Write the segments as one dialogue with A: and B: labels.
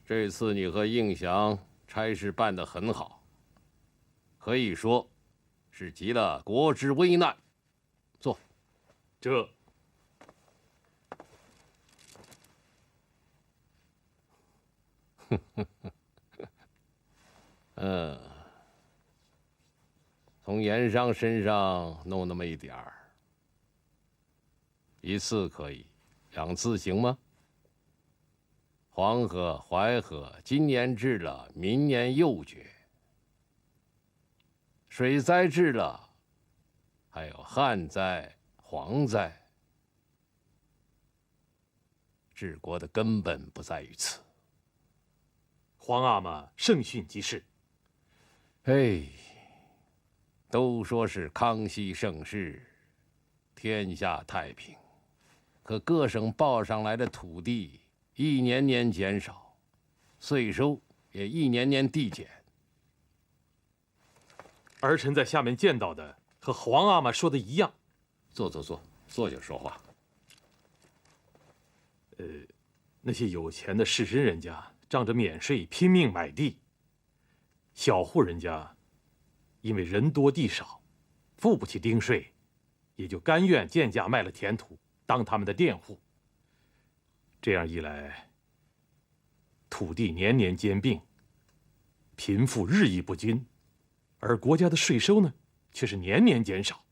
A: 这次你和应祥差事办得很好，可以说是急了国之危难。坐。
B: 这。
A: 从盐商身上弄那么一点儿，一次可以，2次行吗？黄河、淮河今年治了，明年又决。水灾治了，还有旱灾、蝗灾。治国的根本不在于此。
B: 皇阿玛圣训即是。
A: 哎，都说是康熙盛世，天下太平，可各省报上来的土地一年年减少，税收也一年年递减。
B: 儿臣在下面见到的和皇阿玛说的一样。
A: 坐下说话。
B: 那些有钱的士绅人家仗着免税拼命买地，小户人家因为人多地少，付不起丁税，也就甘愿贱价卖了田土，当他们的佃户。这样一来，土地年年兼并，贫富日益不均，而国家的税收呢，却是年年减少。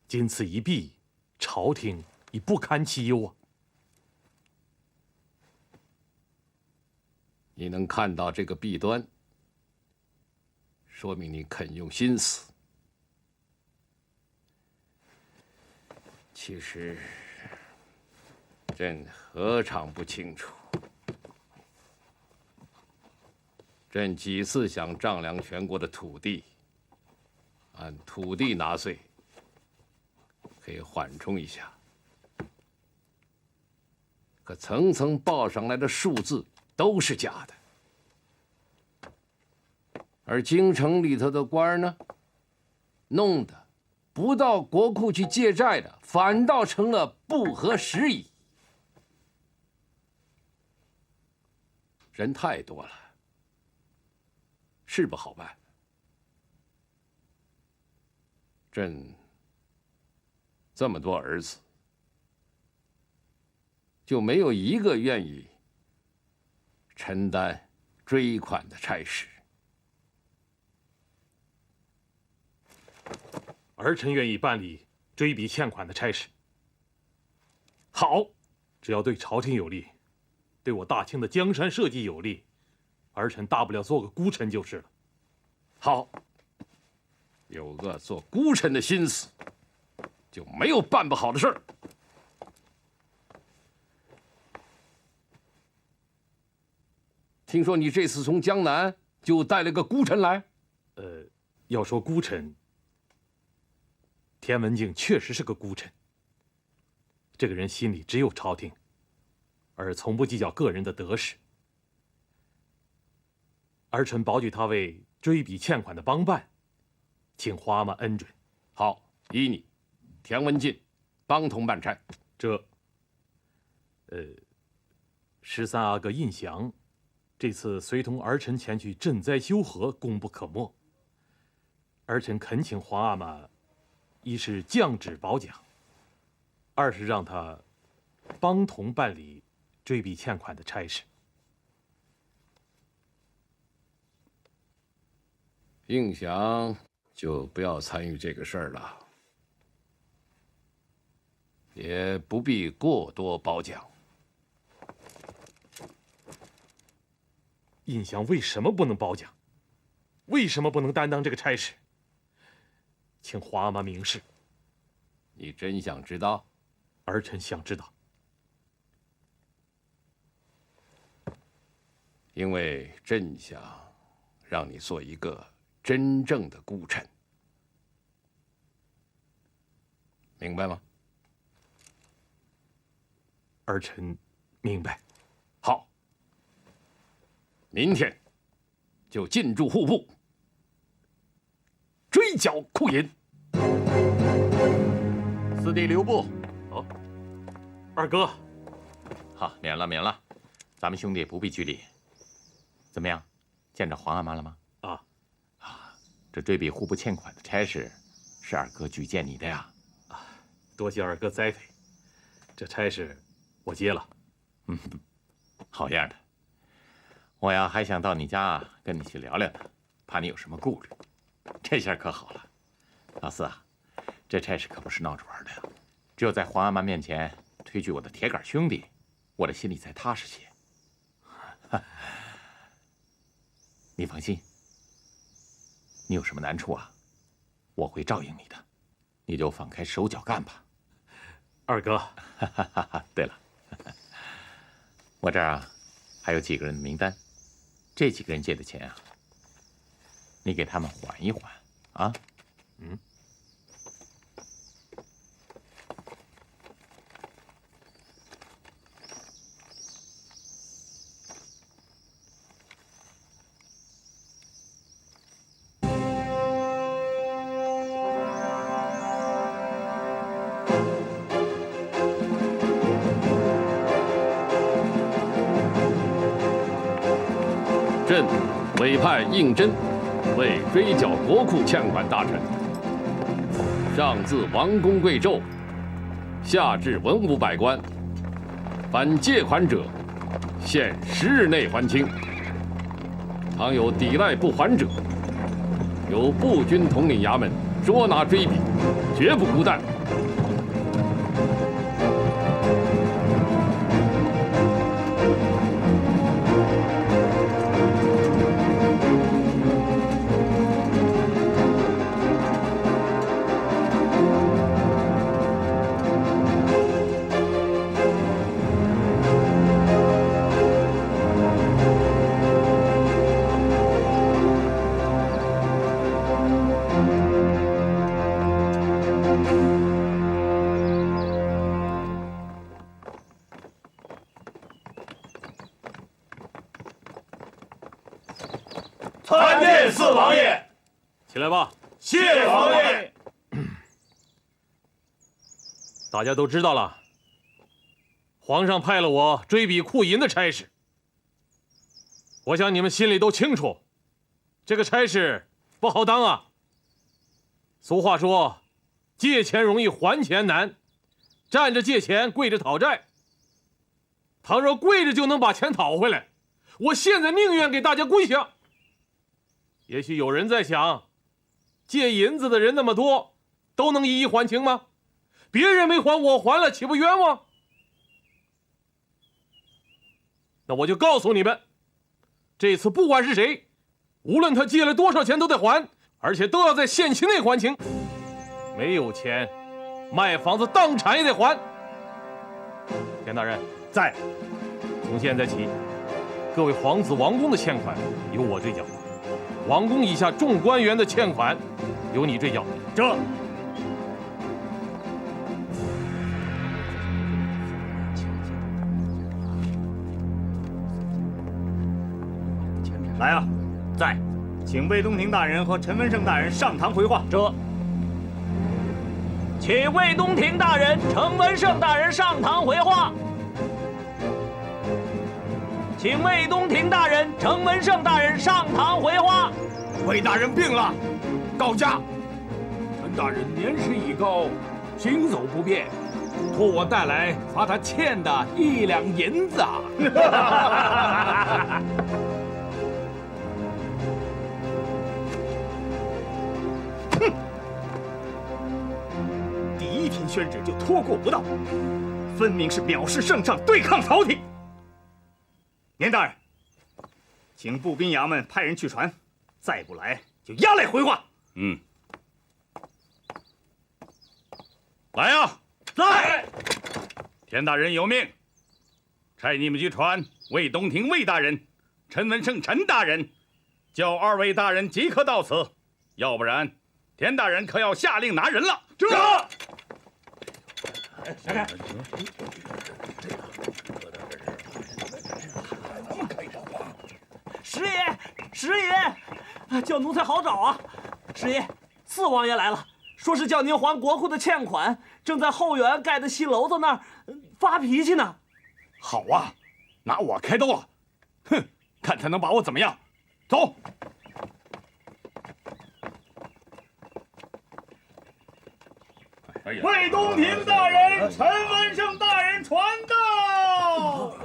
B: 经此一弊，朝廷已不堪其忧啊！
A: 你能看到这个弊端，说明你肯用心思。其实，朕何尝不清楚？朕几次想丈量全国的土地，按土地纳税，可以缓冲一下。可层层报上来的数字都是假的，而京城里头的官呢，弄得不到国库去借债的，反倒成了不合时宜。人太多了，是不好办。朕这么多儿子，就没有一个愿意承担追款的差事。
B: 儿臣愿意办理追笔欠款的差事。好，只要对朝廷有利，对我大清的江山社稷有利，儿臣大不了做个孤臣就是了。
A: 好，有个做孤臣的心思，就没有办不好的事儿。听说你这次从江南就带了个孤臣来？
B: 要说孤臣，田文镜确实是个孤臣。这个人心里只有朝廷，而从不计较个人的得失。儿臣保举他为追笔欠款的帮办，请皇阿玛恩准。
A: 好，依你，田文镜帮同办差。
B: 这，13阿哥胤祥，这次随同儿臣前去赈灾修河，功不可没。儿臣恳请皇阿玛，一是降旨褒奖，二是让他帮同办理追笔欠款的差事。
A: 应祥就不要参与这个事儿了，也不必过多褒奖。
B: 胤祥为什么不能褒奖？为什么不能担当这个差事？请皇阿玛明示。
A: 你真想知道？
B: 儿臣想知道。
A: 因为朕想让你做一个真正的孤臣，明白吗？
B: 儿臣明白。
A: 好，明天就进驻户部，追缴库银。
C: 四弟留步。
B: 二哥，
C: 好，免了，咱们兄弟不必拘礼，怎么样，见着黄阿妈了吗？
B: 啊，
C: 这追笔户部欠款的差事，是二哥举荐你的呀。
B: 多谢二哥栽培，这差事我接了。
C: 好样的！我呀还想到你家跟你去聊聊呢，怕你有什么顾虑。这下可好了，老四啊，这差事可不是闹着玩的呀。只有在黄阿妈面前推举我的铁杆兄弟，我的心里才踏实些。你放心，你有什么难处啊，我会照应你的，你就放开手脚干吧。
B: 二哥，
C: 对了，我这儿啊还有几个人的名单，这几个人借的钱啊，你给他们缓一缓啊。
A: 朕委派应真为追缴国库欠款大臣，上自王公贵胄，下至文武百官，凡借款者，限10日内还清。倘有抵赖不还者，由步军统领衙门捉拿追笔，绝不孤担。
D: 参见四王爷。
B: 起来吧。
D: 谢王爷。
B: 大家都知道了，皇上派了我追笔库银的差事。我想你们心里都清楚，这个差事不好当啊。俗话说，借钱容易还钱难，站着借钱，跪着讨债。倘若跪着就能把钱讨回来，我现在宁愿给大家跪下。也许有人在想，借银子的人那么多，都能一一还清吗？别人没还，我还了，岂不冤枉？那我就告诉你们，这次不管是谁，无论他借了多少钱都得还，而且都要在限期内还清。没有钱，卖房子当产也得还。田大人
D: 在。
B: 从现在起，各位皇子王公的欠款由我追缴，王公以下众官员的欠款由你追缴。
D: 这。来啊，
E: 在，
D: 请魏东亭大人和陈文胜大人上堂回话。
E: 这，请魏东亭大人、陈文胜大人上堂回话。请魏东亭大人、陈文胜大人上堂回话。
F: 魏大人病了，告假。陈大人年事已高，行走不便，托我带来罚他欠的1两银子啊。
D: 哼！第一天宣旨就托过不到，分明是藐视圣上，对抗朝廷。年大人，请步兵衙门派人去传，再不来就押来回话。
G: 来呀！
D: 来！
G: 田大人有命，差你们去传魏东亭魏大人、陈文胜陈大人，叫2位大人即刻到此，要不然田大人可要下令拿人了。
D: 这。
E: 师爷，师爷，叫奴才好找啊！师爷，四王爷来了，说是叫您还国库的欠款，正在后园盖的戏楼子那儿发脾气呢。
F: 好啊，拿我开刀了！哼，看他能把我怎么样。走。
D: 魏东庭大人、陈文胜大人传道。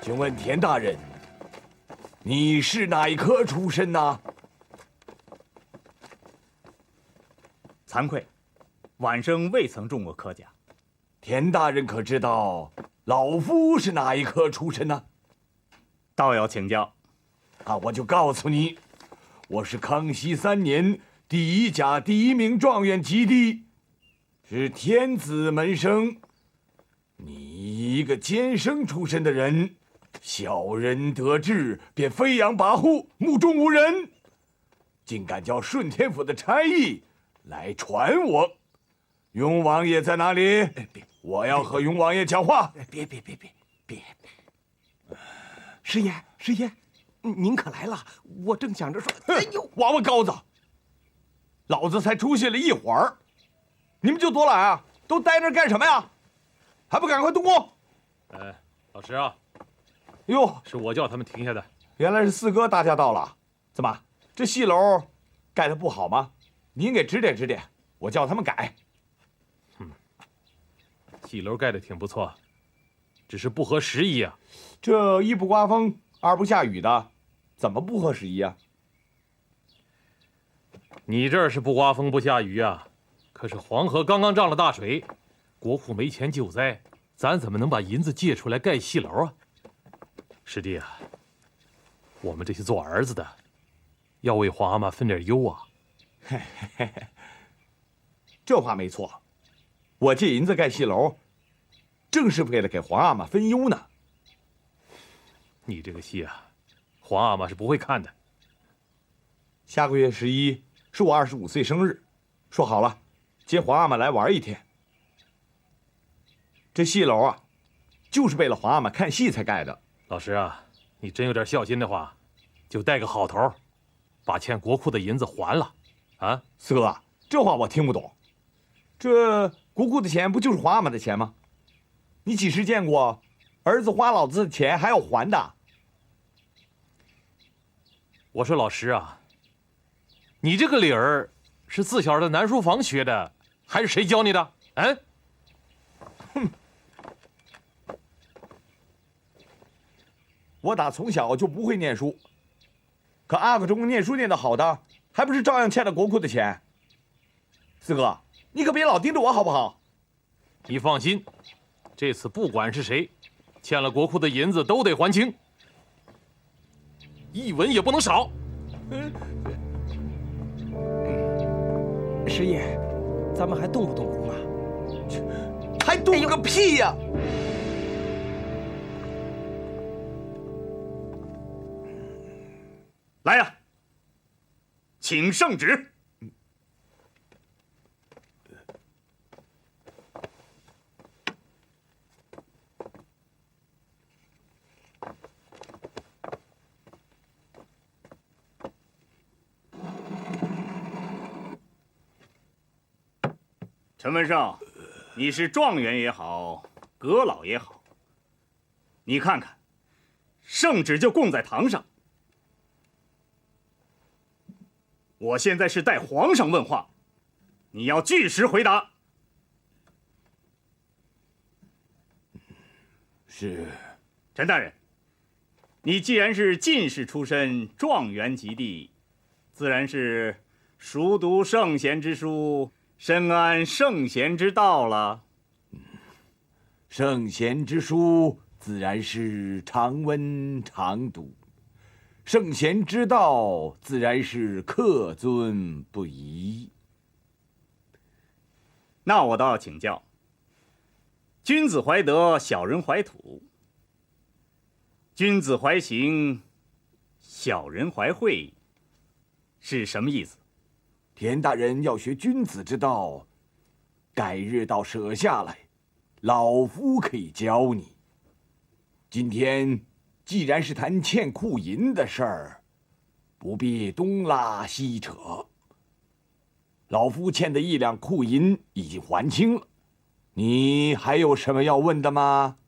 H: 请问田大人，你是哪一科出身呢？
D: 惭愧，晚生未曾中过科甲。
H: 田大人可知道老夫是哪一科出身呢？
D: 倒要请教。
H: 我就告诉你，我是康熙3年第1甲第1名状元及第，是天子门生。你一个监生出身的人，小人得志便飞扬跋扈，目中无人，竟敢叫顺天府的差役来传我。雍王爷在哪里？我要和雍王爷讲话。
I: 别！师爷，您可来了！我正想着说，哎呦，
H: 王八羔子，老子才出现了一会儿，你们就多来啊？都待那儿干什么呀？还不赶快动工！
B: 老师啊，
H: 哟，
B: 是我叫他们停下的。
H: 原来是四哥大驾到了。怎么，这戏楼盖得不好吗？您给指点指点，我叫他们改。
B: 戏楼盖得挺不错，只是不合时宜啊。
H: 这一不刮风，二不下雨的，怎么不合时宜啊？
B: 你这儿是不刮风不下雨啊，可是黄河刚刚涨了大水，国库没钱救灾，咱怎么能把银子借出来盖戏楼啊？师弟啊，我们这些做儿子的，要为皇阿玛分点忧啊。
H: 这话没错，我借银子盖戏楼，正是为了给皇阿玛分忧呢。
B: 你这个戏啊，皇阿玛是不会看的。
H: 下个月11是我25岁生日，说好了，接皇阿玛来玩一天。这戏楼啊，就是为了皇阿玛看戏才盖的。
B: 老师啊，你真有点孝心的话，就带个好头，把欠国库的银子还了。啊，
H: 四哥，这话我听不懂。这国库的钱不就是皇阿玛的钱吗？你几时见过儿子花老子的钱还要还的？
B: 我说老师啊，你这个理儿是自小在南书房学的，还是谁教你的？嗯？
H: 哼！我打从小就不会念书，可阿克中念书念得好的，还不是照样欠了国库的钱？四哥，你可别老盯着我好不好？
B: 你放心，这次不管是谁，欠了国库的银子都得还清，一文也不能少。
I: 师爷，咱们还动不动工啊？
H: 还动个屁呀！
D: 来呀，请圣旨。陈文胜，你是状元也好，阁老也好，你看看，圣旨就供在堂上。我现在是代皇上问话，你要据实回答。
H: 是。
D: 陈大人，你既然是进士出身，状元及第，自然是熟读圣贤之书，深谙圣贤之道了。
H: 圣贤之书自然是常温常读，圣贤之道自然是克遵不移。
D: 那我倒要请教：君子怀德，小人怀土；君子怀刑，小人怀惠；是什么意思？
H: 田大人要学君子之道，改日倒舍下来，老夫可以教你。今天既然是谈欠库银的事儿，不必东拉西扯。老夫欠的1两库银已经还清了，你还有什么要问的吗？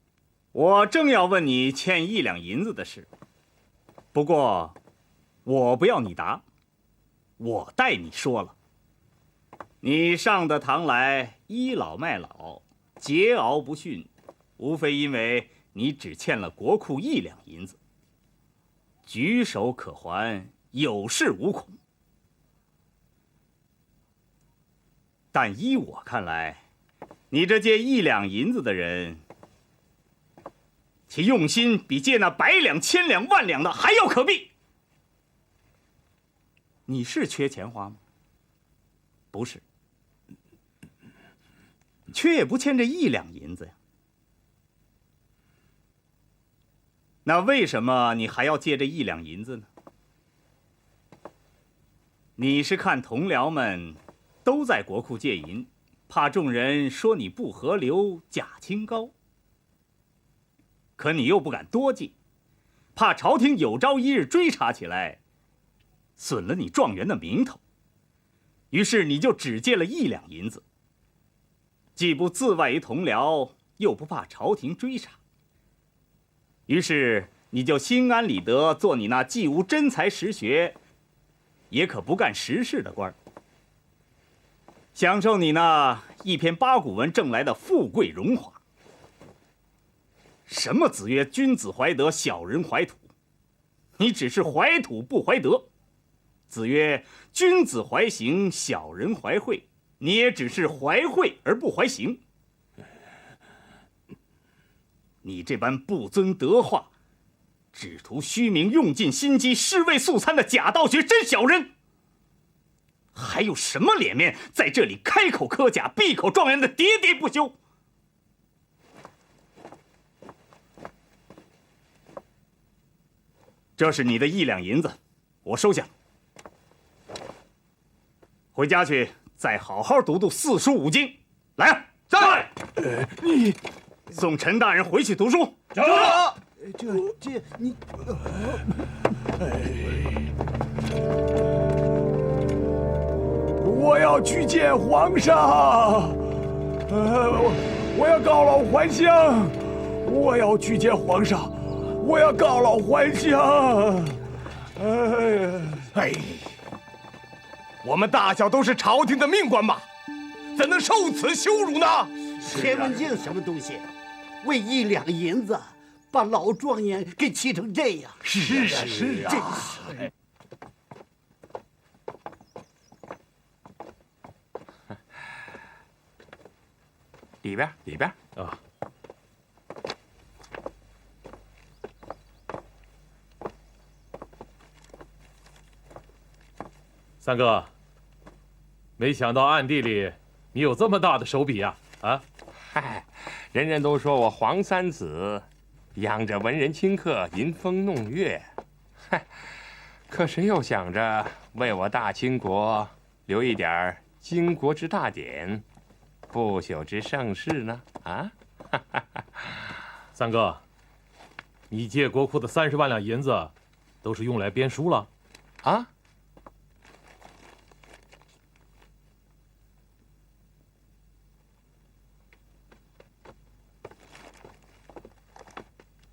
D: 我正要问你欠1两银子的事，不过我不要你答，我代你说了。你上的堂来倚老卖老，桀骜不驯，无非因为你只欠了国库1两银子，举手可还，有恃无恐。但依我看来，你这借1两银子的人，其用心比借那100两、1000两、万两的还要可避。你是缺钱花吗？不是，缺也不欠这1两银子呀。那为什么你还要借这1两银子呢？你是看同僚们都在国库借银，怕众人说你不合流、假清高。可你又不敢多借，怕朝廷有朝一日追查起来，损了你状元的名头。于是你就只借了1两银子，既不自外于同僚，又不怕朝廷追查。于是你就心安理得做你那既无真才实学，也可不干实事的官儿，享受你那一篇八股文挣来的富贵荣华。什么子曰君子怀德，小人怀土，你只是怀土不怀德。子曰君子怀行，小人怀惠，你也只是怀惠而不怀行。你这般不遵德化，只图虚名，用尽心机，尸位素餐的假道学真小人，还有什么脸面在这里开口科甲，闭口状元的喋喋不休？这是你的1两银子，我收下。回家去，再好好读读4书5经。来啊，在！你送陈大人回去读书。走。
I: 你，
H: 我要去见皇上，我要告老还乡，我要去见皇上，我要告老还乡。哎，我们大小都是朝廷的命官嘛，怎能受此羞辱呢？
J: 田文镜什么东西？为1两银子，把老状元给气成这样。
H: 是啊，是啊，
J: 真是。
C: 里边
B: 啊。三哥，没想到暗地里你有这么大的手笔呀！啊，
K: 嗨，人人都说我黄三子养着文人清客，吟风弄月，嗨，可谁又想着为我大清国留一点经国之大典，不朽之盛世呢？啊，
B: 三哥，你借国库的30万两银子，都是用来编书了？
K: 啊？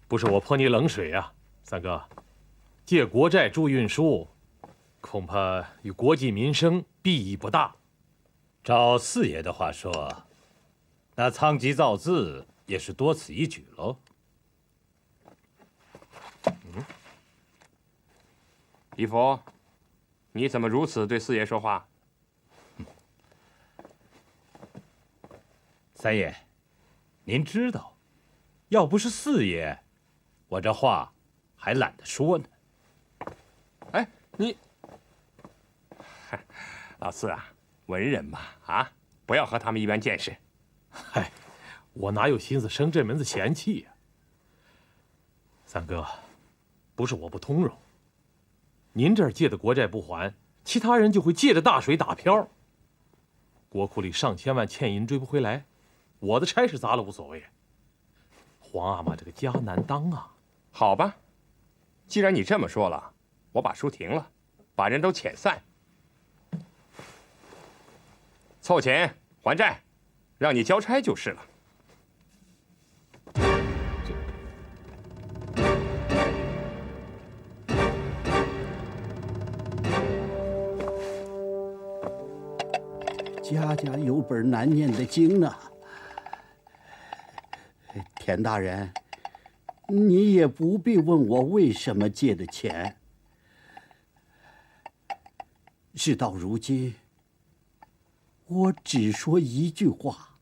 B: 不是我泼你冷水呀，三哥，借国债助运输，恐怕与国计民生裨益不大。
L: 照四爷的话说，那仓颉造字也是多此一举喽。
K: 义父，你怎么如此对四爷说话？
L: 三爷，您知道，要不是四爷，我这话还懒得说呢。
K: 哎，你，老四啊，文人嘛，啊，不要和他们一般见识。
B: 嗨，我哪有心思生这门子闲气呀？三哥，不是我不通融，您这儿借的国债不还，其他人就会借着大水打漂。国库里上千万欠银追不回来，我的差事砸了无所谓。皇阿玛这个家难当啊！
K: 好吧，既然你这么说了，我把书停了，把人都遣散，凑钱还债，让你交差就是了。
J: 家家有本难念的经呢。田大人，你也不必问我为什么借的钱。事到如今，我只说一句话：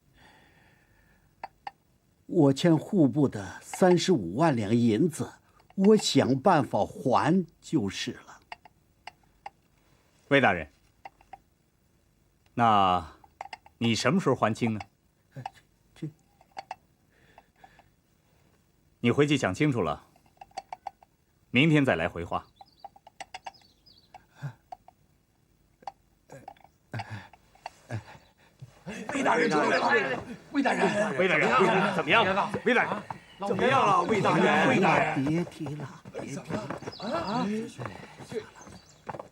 J: 我欠户部的35万两银子，我想办法还就是了。
D: 魏大人，那你什么时候还清呢？你回去想清楚了，明天再来回话。
F: 魏大人出来了！魏大人，
B: 魏大人，怎么样？魏大人，
F: 怎么样了？魏大人，魏大人，
J: 别提了，别提了。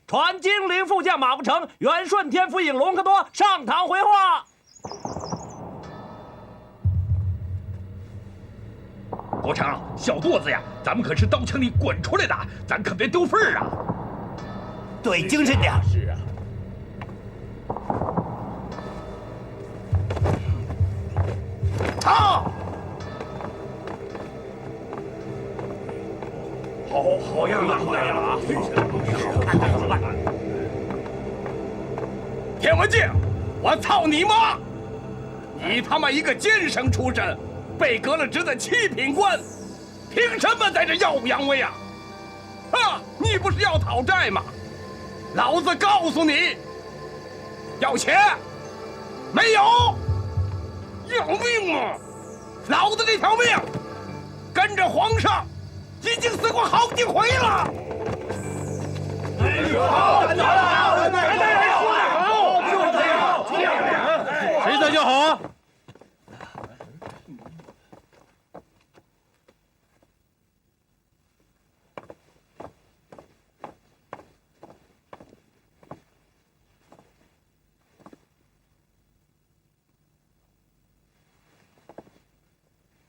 E: 传金陵副将马不成、元顺天府尹隆科多上堂回话。
F: 国成，小肚子呀，咱们可是刀枪里滚出来的，咱可别丢份儿啊！
J: 对，精神点。
F: 是啊。操！好样的，好样的啊！怎么办？田文镜，我操你妈！你他妈一个监生出身，被革了职的7品官，凭什么在这耀武扬威啊？啊！你不是要讨债吗？老子告诉你，要钱没有？要命啊！老子这条命跟着皇上已经死过好几回了。
B: 谁在叫好啊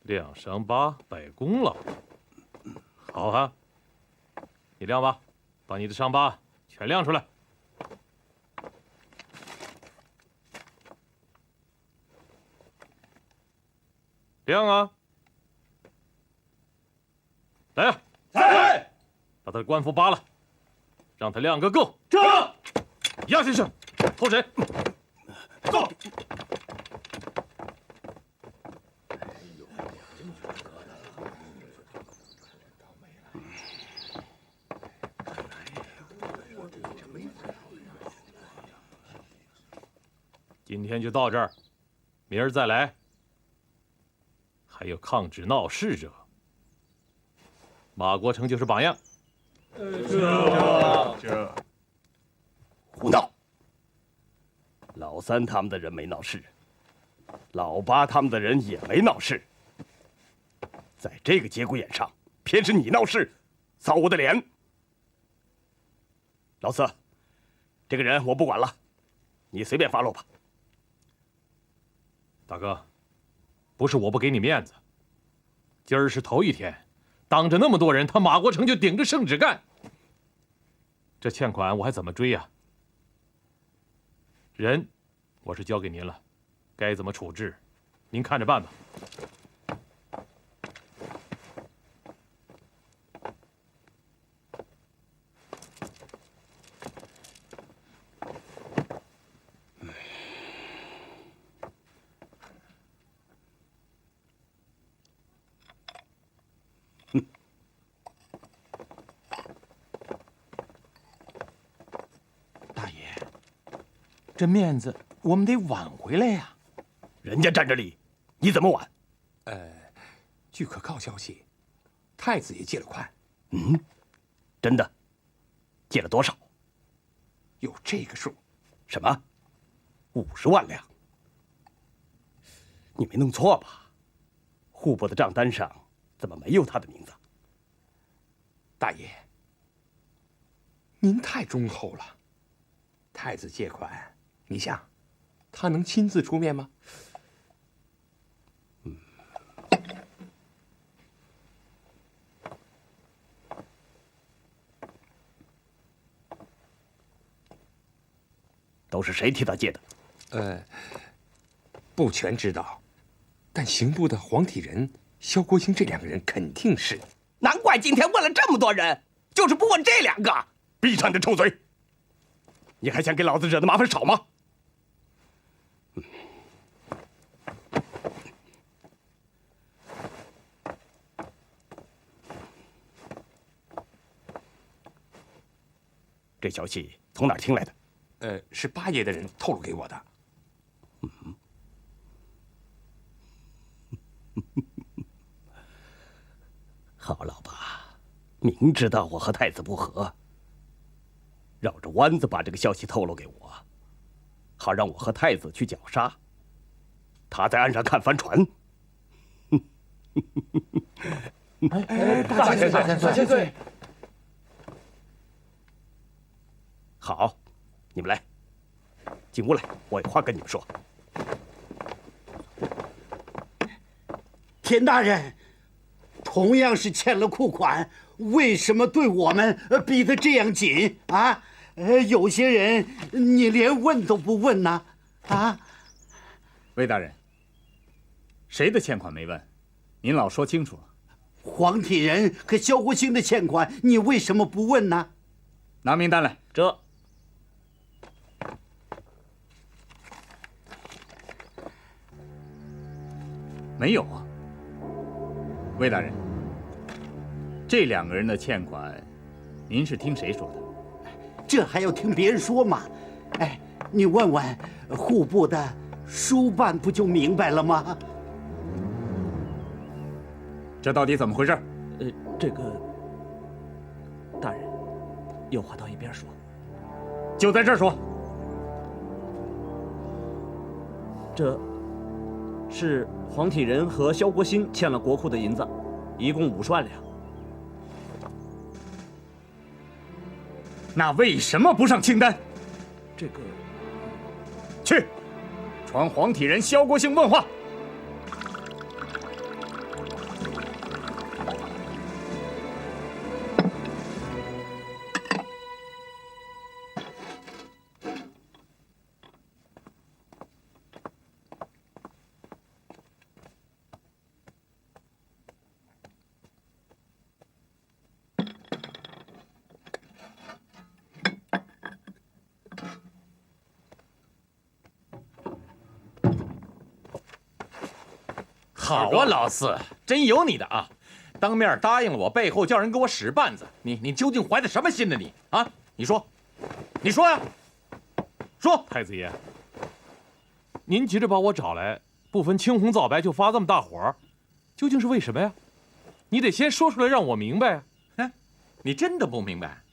B: ？2伤8，摆功了。好啊，你亮吧，把你的伤疤全亮出来。亮啊！来呀！
F: 在。
B: 把他的官服扒了，让他亮个够。
F: 这。
B: 杨先生，候审。
F: 走。
B: 今天就到这儿，明儿再来。还有抗旨闹事者，马国成就是榜样。
F: 这
M: 胡闹！老三他们的人没闹事，老八他们的人也没闹事，在这个节骨眼上，偏是你闹事，扫我的脸。老四，这个人我不管了，你随便发落吧。
B: 大哥，不是我不给你面子，今儿是头一天，当着那么多人，他马国成就顶着圣旨干，这欠款我还怎么追呀？人，我是交给您了，该怎么处置，您看着办吧。
I: 这面子我们得挽回来呀！
M: 人家占着理，你怎么挽？
L: 据可靠消息，太子也借了款。
M: 嗯，真的？借了多少？
I: 有这个数。
M: 什么？50万两？你没弄错吧？户部的账单上怎么没有他的名字？
K: 大爷，您太忠厚了。太子借款，你想，他能亲自出面吗？
M: 都是谁替他借的？
K: 不全知道，但刑部的黄体仁、萧国兴这2个人肯定是。
I: 难怪今天问了这么多人，就是不问这2个。
M: 闭上你的臭嘴！你还想给老子惹的麻烦少吗？这消息从哪儿听来的？
K: 是八爷的人透露给我的。
M: 好，老八，明知道我和太子不和，绕着弯子把这个消息透露给我，好让我和太子去绞杀。他在岸上看帆船。
H: 大千岁。
M: 好，你们来，进屋来，我有话跟你们说。
J: 田大人，同样是欠了库款，为什么对我们逼得这样紧啊？有些人你连问都不问呢？啊？
D: 魏大人，谁的欠款没问？您老说清楚了。
J: 黄体仁和萧国兴的欠款，你为什么不问呢？
D: 拿名单来。
E: 这。
D: 没有啊。魏大人，这2个人的欠款，您是听谁说的？
J: 这还要听别人说吗？哎，你问问户部的书办，不就明白了吗？
D: 这到底怎么回事？
E: 这个大人，有话到一边说。
D: 就在这儿说。
E: 这是黄体仁和萧国兴欠了国库的银子，一共50万两。
D: 那为什么不上清单？
E: 这个，
D: 去，传黄体仁、萧国兴问话。
C: 好啊，老四，真有你的啊！当面答应了我，背后叫人给我使绊子，你究竟怀的什么心呢？你啊，你说呀，说。
B: 太子爷，您急着把我找来，不分青红皂白就发这么大火，究竟是为什么呀？你得先说出来让我明白啊！
C: 哎，你真的不明白？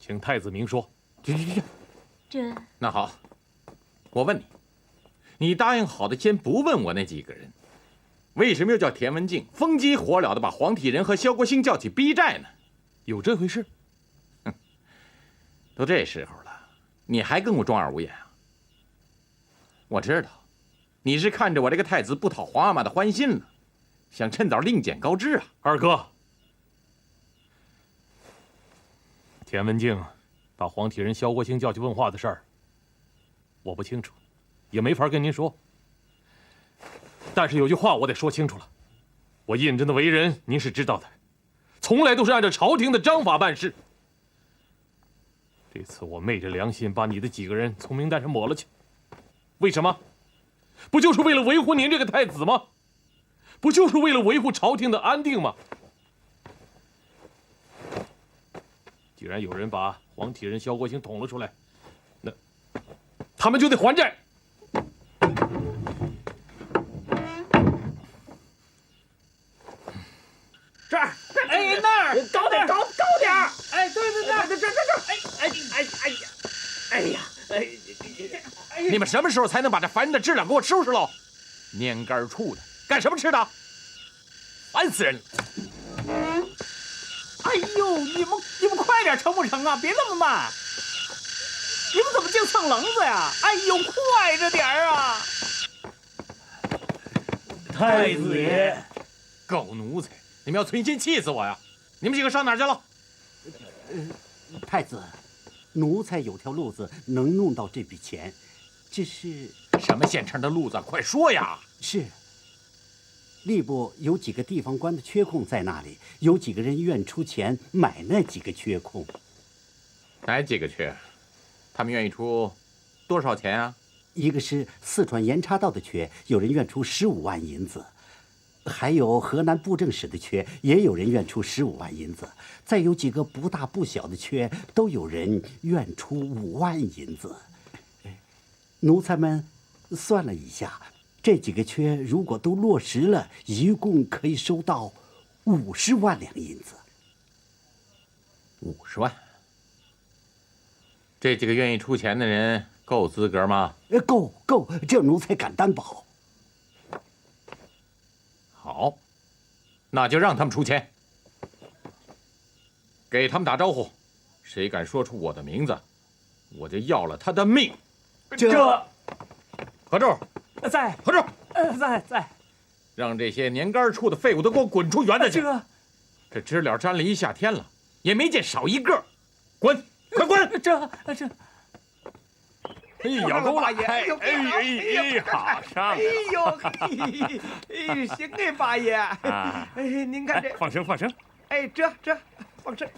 B: 请太子明说。
C: 这那好，我问你。你答应好的，先不问我那几个人，为什么又叫田文镜风急火燎的把黄体仁和萧国兴叫去逼债呢？
B: 有这回事？
C: 哼，都这时候了，你还跟我装耳无眼啊？我知道，你是看着我这个太子不讨皇阿玛的欢心了，想趁早另捡高枝啊。
B: 二哥，田文镜把黄体仁、萧国兴叫去问话的事儿，我不清楚。也没法跟您说，但是有句话我得说清楚了，我胤禛的为人您是知道的，从来都是按照朝廷的章法办事。这次我昧着良心把你的几个人从名单上抹了去，为什么？不就是为了维护您这个太子吗？不就是为了维护朝廷的安定吗？既然有人把黄体仁、萧国兴捅了出来，那他们就得还债。
E: 这儿，哎那儿，高点，高点！哎，对，这，哎，
C: 你们什么时候才能把这烦人的知了给我收拾喽？蔫干处的，干什么吃的？烦死人了！
E: 哎呦，你们快点成不成啊？别那么慢！你们怎么净蹭棱子呀？哎呦，快着点儿啊！
B: 太子爷，
C: 狗奴才！你们要存心气死我呀！你们几个上哪儿去了？
J: 太子，奴才有条路子能弄到这笔钱，只是
C: 什么现成的路子？快说呀！
J: 是。吏部有几个地方官的缺空在那里，有几个人愿出钱买那几个缺空。
C: 哪几个缺？他们愿意出多少钱啊？
J: 一个是四川盐茶道的缺，有人愿出15万银子；还有河南布政使的缺，也有人愿出15万银子。再有几个不大不小的缺，都有人愿出5万银子。奴才们算了一下，这几个缺如果都落实了，一共可以收到50万两银子。
C: 50万？这几个愿意出钱的人够资格吗？
J: 够，这奴才敢担保。
C: 好，那就让他们出钱，给他们打招呼。谁敢说出我的名字，我就要了他的命。合柱
E: 在，
C: 合柱
E: 在。
C: 让这些年干处的废物都给我滚出园子去！这知了粘了一夏天了，也没见少一个。滚！快滚！
E: 这。
K: 哎呀，够了！哎，好上来
I: 了！行哎，八爷。哎，您看这，
K: 放声！
I: 哎，这放声。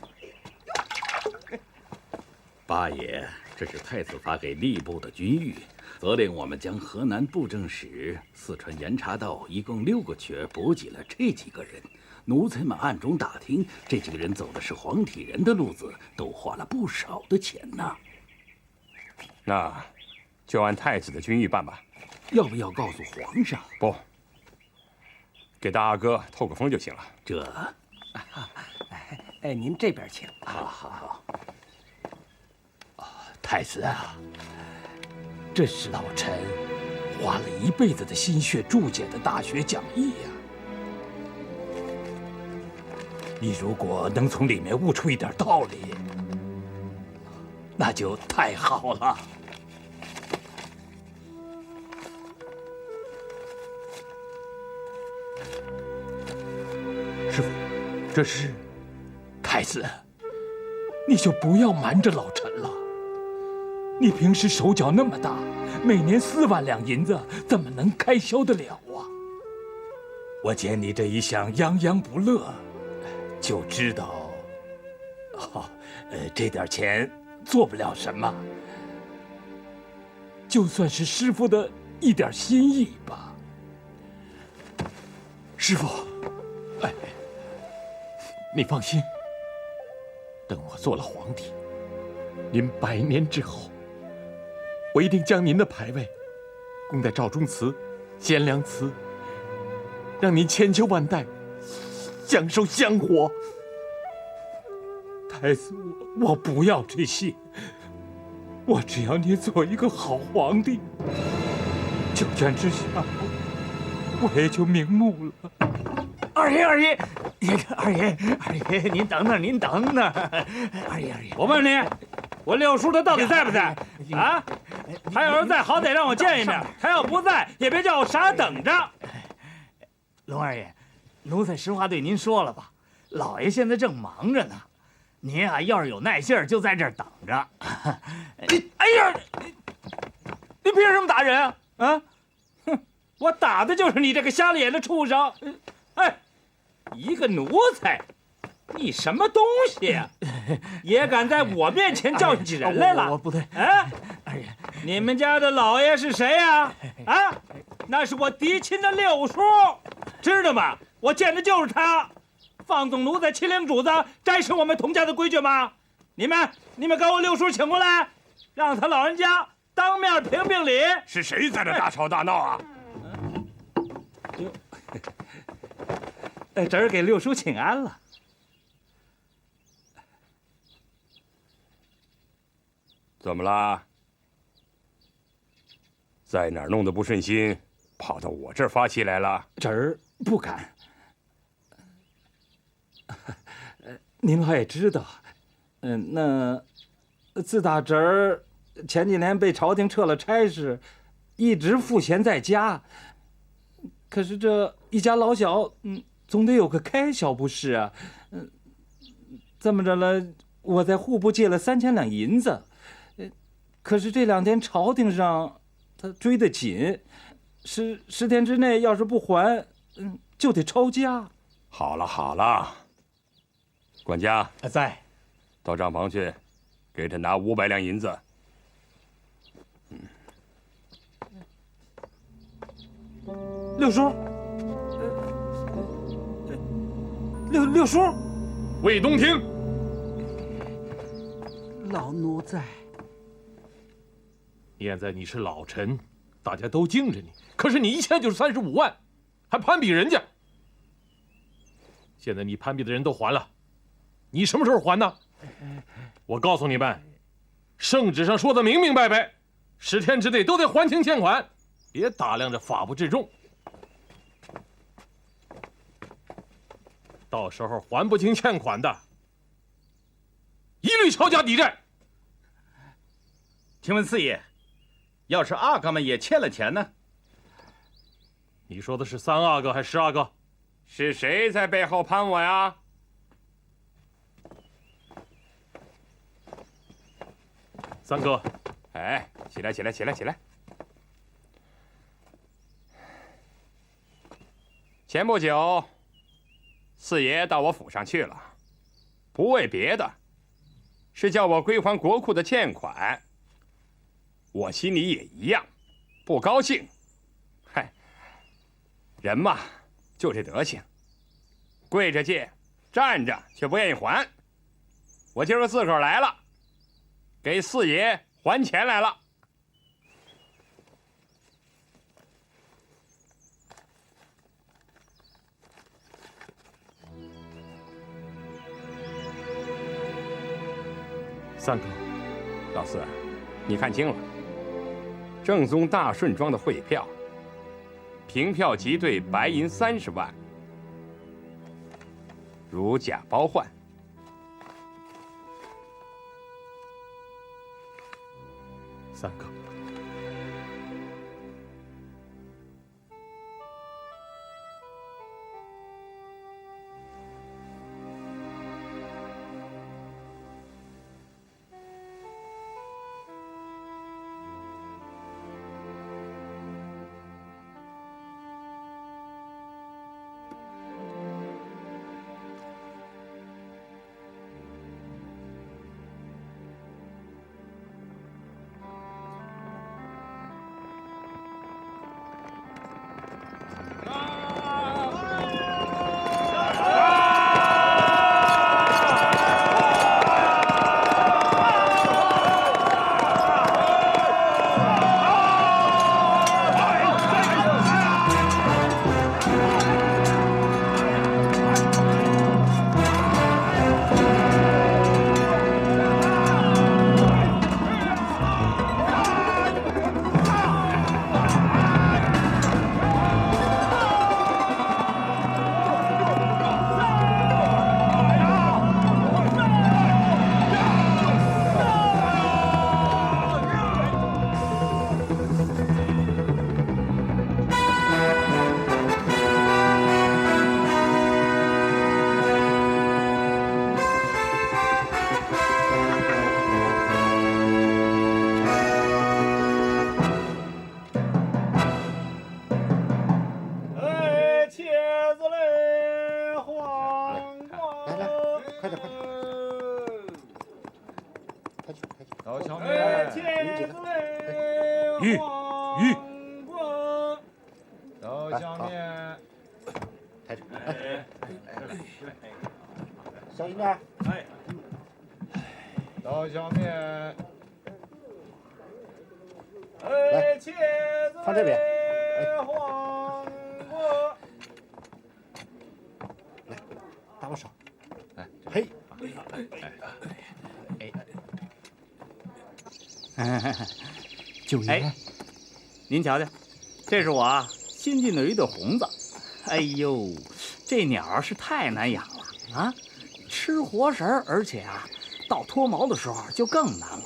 N: 八爷，这是太子发给吏部的军谕，责令我们将河南布政使、四川盐茶道一共6个缺补给了这几个人。奴才们暗中打听，这几个人走的是黄体人的路子，都花了不少的钱呢。
K: 那就按太子的军谕办吧。
N: 要不要告诉皇上？
K: 不，给大阿哥透个风就行了。
N: 这，
I: 哎，您这边请。
N: 好。
O: 太子啊，这是老臣花了一辈子的心血注解的大学讲义呀。你如果能从里面悟出一点道理，那就太好了。
C: 师父，这是
O: 太子，你就不要瞒着老臣了。你平时手脚那么大，每年4万两银子，怎么能开销得了啊？我见你这一向洋洋不乐，就知道，这点钱做不了什么，就算是师父的一点心意吧。
C: 师父，你放心，等我做了皇帝，您100年之后，我一定将您的牌位供在赵忠祠、贤良祠，让您千秋万代享受香火。
O: 太子，我不要这些，我只要你做一个好皇帝。九泉之下，我也就瞑目了。
E: 二爷，您等等，二爷，
L: 我问你，我六叔他到底在不在？啊？他要是在，好歹让我见一面；他要不在，也别叫我傻等着。
E: 龙二爷，奴才实话对您说了吧，老爷现在正忙着呢，您啊要是有耐性，就在这儿等着。
L: 哎呀，你凭什么打人啊？啊？哼，我打的就是你这个瞎了眼的畜生！哎，一个奴才，你什么东西呀？也敢在我面前教训起人来了？
E: 我不对。
L: 哎，你们家的老爷是谁呀？啊，那是我嫡亲的六叔，知道吗？我见的就是他。放纵奴才欺凌主子，这是我们童家的规矩吗？你们给我六叔请过来，让他老人家当面评评理。
K: 是谁在这大吵大闹啊？
L: 这儿给六叔请安了。
K: 怎么啦？在哪儿弄得不顺心，跑到我这儿发气来了？
O: 侄儿不敢。您老也知道，那自打侄儿前几年被朝廷撤了差事，一直赋闲在家。可是这一家老小，总得有个开销不是啊？这么着了，我在户部借了3000两银子，可是这2天朝廷上他追得紧，10天之内要是不还，就得抄家。
K: 好了好了，管家
L: 在，
K: 到账房去，给他拿500两银子。
O: 六叔，六叔，
B: 魏东亭，
J: 老奴在。
B: 念在你是老臣，大家都敬着你。可是你一欠就是35万，还攀比人家。现在你攀比的人都还了，你什么时候还呢？我告诉你们，圣旨上说的明明白白，10天之内都得还清欠款，别打量着法不治众。到时候还不清欠款的，一律抄家抵债。
G: 请问四爷，要是阿哥们也欠了钱呢？
B: 你说的是3阿哥还是10阿哥？
K: 是谁在背后攀我呀？
B: 三哥，
K: 哎，起来起来起来起来！前不久，四爷到我府上去了，不为别的，是叫我归还国库的欠款。我心里也一样，不高兴。嗨，人嘛，就这德行，跪着借，站着却不愿意还。我今儿自个儿来了，给四爷还钱来了。
B: 三哥，
K: 老四，你看清了，正宗大顺庄的汇票，凭票即兑白银30万，如假包换。
B: 三哥，
J: 小一点。
F: 哎，刀削面。
J: 来，放这边。
F: 黄瓜。
J: 来，搭把手。来，嘿。九爷。
D: 您瞧瞧，这是我新进的一对红子。哎呦，这鸟是太难养了啊！吃活食儿，而且到脱毛的时候就更难了。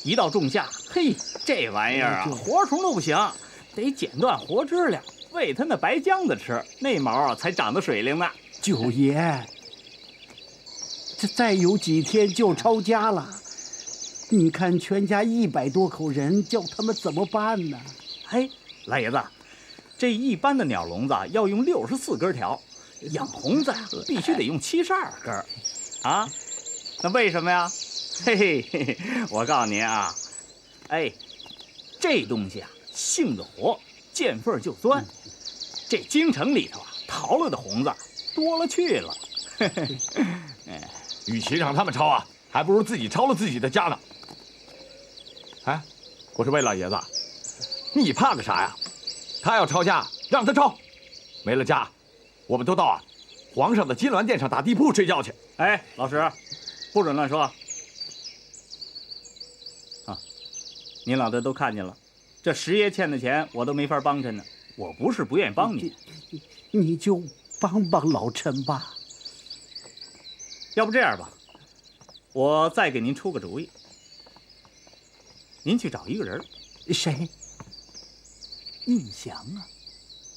D: 一到仲夏，嘿，这玩意儿活虫都不行，得剪断活知了，喂它那白浆子吃，那毛才长得水灵呢。
J: 九爷，这再有几天就抄家了，你看全家100多口人，叫他们怎么办呢？
D: 哎，老爷子，这一般的鸟笼子要用64根条，养红子必须得用72根啊。那为什么呀？嘿嘿，我告诉您啊，哎，这东西性子活，见缝就钻。这京城里头逃了的红子多了去了。
H: 与其让他们抄还不如自己抄了自己的家呢。哎，我说魏老爷子，你怕个啥呀？他要抄家，让他抄，没了家，我们都到皇上的金銮殿上打地铺睡觉去。
D: 哎，老师，不准乱说。您老的都看见了，这石爷欠的钱我都没法帮衬呢。我不是不愿意帮你，
J: 你就帮帮老陈吧。
D: 要不这样吧，我再给您出个主意，您去找一个人。
J: 谁？
D: 印祥啊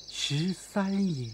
J: ，13爷。